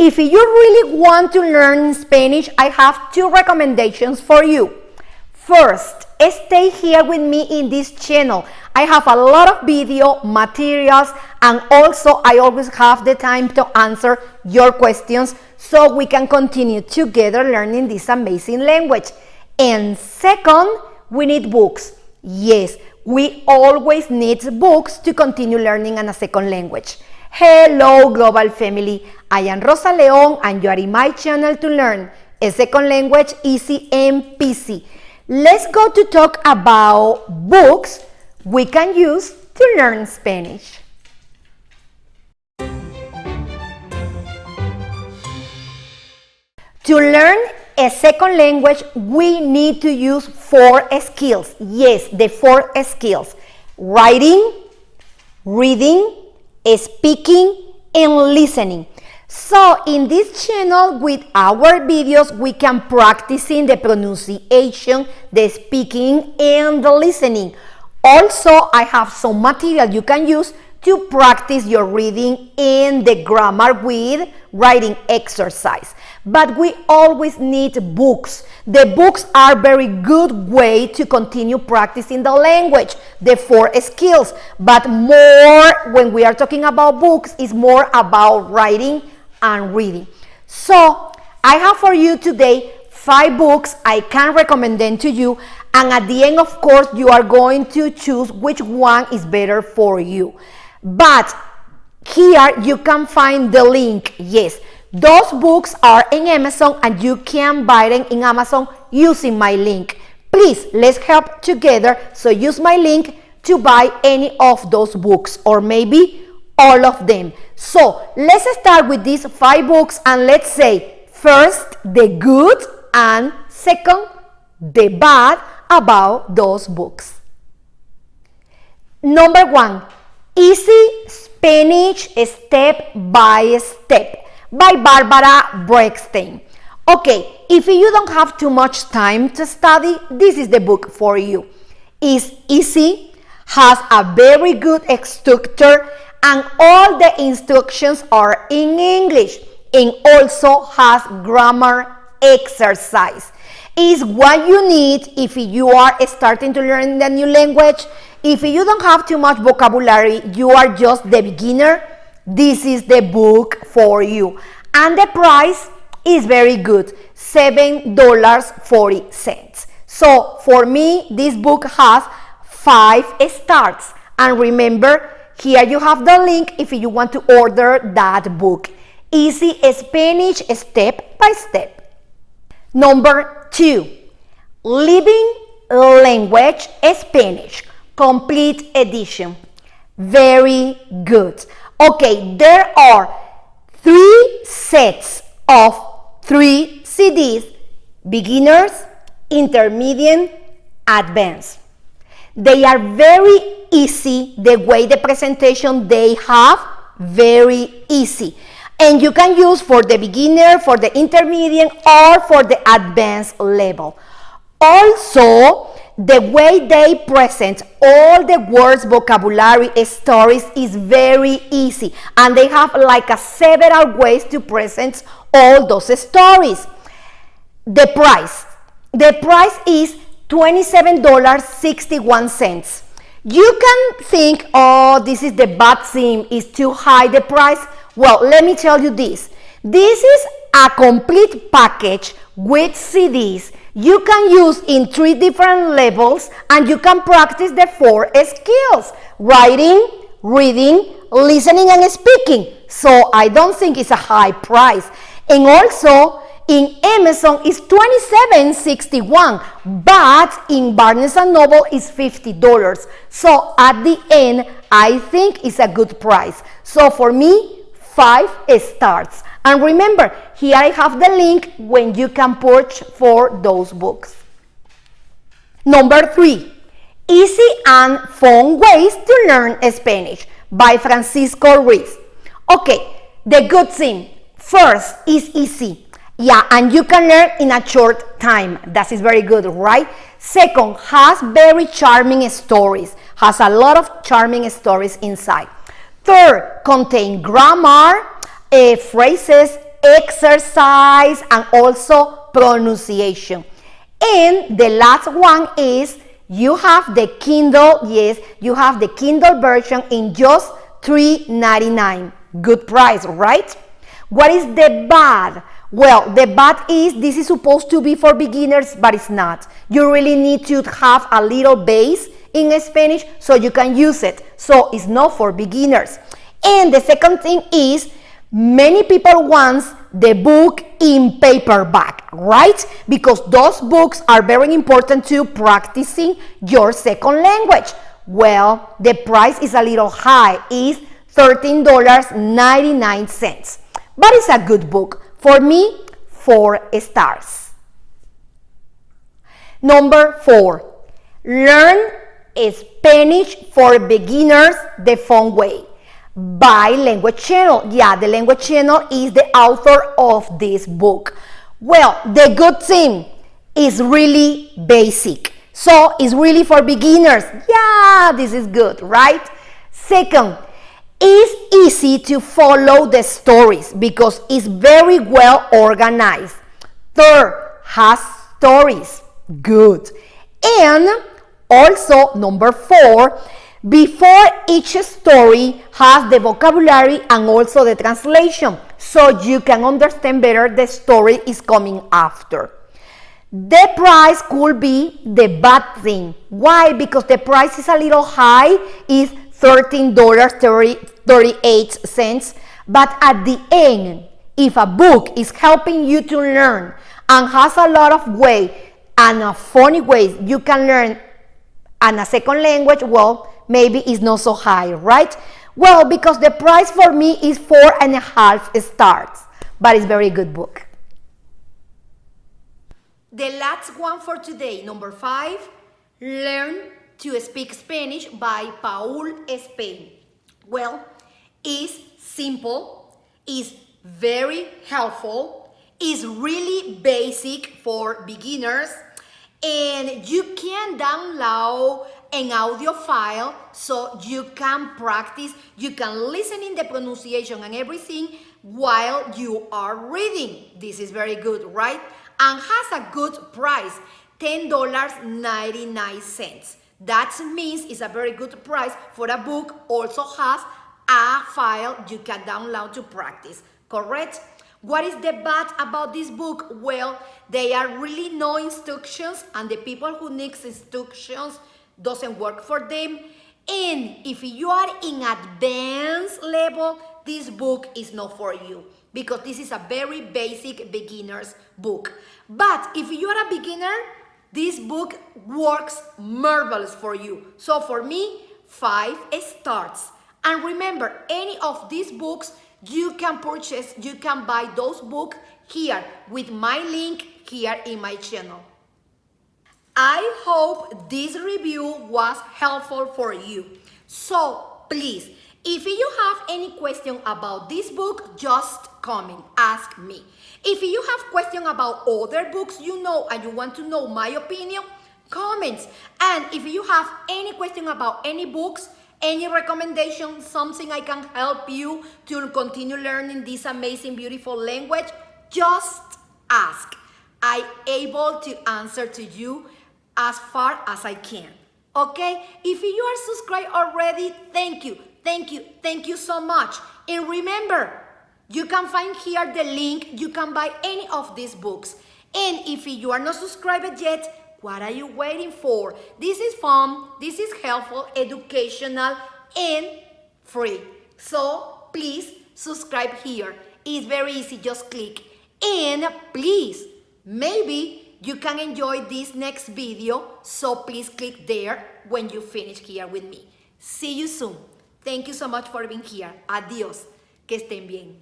If you really want to learn Spanish, I have two recommendations for you. First, stay here with me in this channel. I have a lot of video materials, and also I always have the time to answer your questions so we can continue together learning this amazing language. And second, we need books. Yes, we always need books to continue learning a second language. Hello, global family. I am Rosa León, and you are in my channel to learn a second language easy and peasy. Let's go to talk about books we can use to learn Spanish. To learn a second language, we need to use 4 skills. Yes, the 4 skills: writing, reading, speaking, and listening. So in this channel, with our videos, we can practice in the pronunciation, the speaking, and the listening. Also, I have some material you can use to practice your reading and the grammar with writing exercise. But we always need books. The books are very good way to continue practicing the language, the 4 skills. But more, when we are talking about books, is more about writing and reading. So I have for you today 5 books I can recommend them to you, and at the end, of course, you are going to choose which one is better for you. But here you can find the link. Yes, those books are in Amazon, and you can buy them in Amazon using my link. Please, let's help together. So use my link to buy any of those books, or maybe all of them. So let's start with these 5 books, and let's say first the good and second the bad about those books. Number 1, Easy Spanish Step by Step by Barbara Breckstein. Okay, if you don't have too much time to study, this is the book for you. It's easy, has a very good structure, and all the instructions are in English, and also has grammar exercise. Is what you need if you are starting to learn the new language. If you don't have too much vocabulary, you are just the beginner, this is the book for you. And the price is very good, $7.40. So for me, this book has 5 stars. And remember, here you have the link if you want to order that book. Easy Spanish Step by Step. Number 2, Living Language Spanish, Complete Edition. Very good. Okay, there are 3 sets of 3 CDs, beginners, intermediate, advanced. They are very easy. The way the presentation they have, very easy. And you can use for the beginner, for the intermediate, or for the advanced level. Also, the way they present all the words, vocabulary, stories is very easy. And they have like several ways to present all those stories. The price is $27.61. You can think, oh, this is the bad thing, it's too high the price. Well, let me tell you this. This is a complete package with CDs you can use in 3 different levels, and you can practice the 4 skills: writing, reading, listening, and speaking. So I don't think it's a high price. And also, in Amazon it's $27.61, but in Barnes & Noble it's $50. So at the end, I think it's a good price. So for me, 5 stars. And remember, here I have the link when you can purchase for those books. Number 3, Easy and Fun Ways to Learn Spanish by Francisco Ruiz. Okay, the good thing, first, is easy. Yeah, and you can learn in a short time. That is very good, right? Second, has very charming stories. Has a lot of charming stories inside. Third, contain grammar, phrases, exercise, and also pronunciation. And the last one is you have the Kindle, yes, you have the Kindle version in just $3.99. Good price, right? What is the bad? Well, the bad is this is supposed to be for beginners, but it's not. You really need to have a little base in Spanish so you can use it. So it's not for beginners. And the second thing is many people want the book in paperback, right? Because those books are very important to practicing your second language. Well, the price is a little high. It's $13.99. But it's a good book. For me, 4 stars. Number 4, learn Spanish for beginners the fun way by Language Channel. Yeah, the Language Channel is the author of this book. Well, the good thing is really basic. So it's really for beginners. Yeah, this is good, right? Second, it's easy to follow the stories because it's very well organized. Third, has stories. Good. And also, number 4, before each story has the vocabulary and also the translation, so you can understand better the story is coming after. The price could be the bad thing. Why? Because the price is a little high, is $13.38. But at the end, if a book is helping you to learn and has a lot of way and a funny ways you can learn and a second language, well, maybe it's not so high, right? Well, because the price for me is 4.5 stars, but it's very good book. The last one for today, number 5, Learn to Speak Spanish by Paul Spain. Well, it's simple, it's very helpful, it's really basic for beginners, and you can download an audio file so you can practice, you can listen in the pronunciation and everything while you are reading. This is very good, right? And has a good price, $10.99. That means it's a very good price for a book. Also has a file you can download to practice, correct? What is the bad about this book? Well, there are really no instructions, and the people who need instructions doesn't work for them. And if you are in advanced level, this book is not for you because this is a very basic beginner's book. But if you are a beginner, this book works marvelous for you. So for me, 5 stars. And remember, any of these books you can purchase, you can buy those books here with my link here in my channel. I hope this review was helpful for you. So please, if you have any question about this book, just comment, ask me. If you have questions about other books you know and you want to know my opinion, comments. And if you have any question about any books, any recommendation, something I can help you to continue learning this amazing, beautiful language, just ask. I'm able to answer to you as far as I can. Okay? If you are subscribed already, thank you. Thank you. Thank you so much. And remember, you can find here the link. You can buy any of these books. And if you are not subscribed yet, what are you waiting for? This is fun, this is helpful, educational, and free. So please subscribe here. It's very easy, just click. And please, maybe you can enjoy this next video, so please click there when you finish here with me. See you soon. Thank you so much for being here. Adiós. Que estén bien.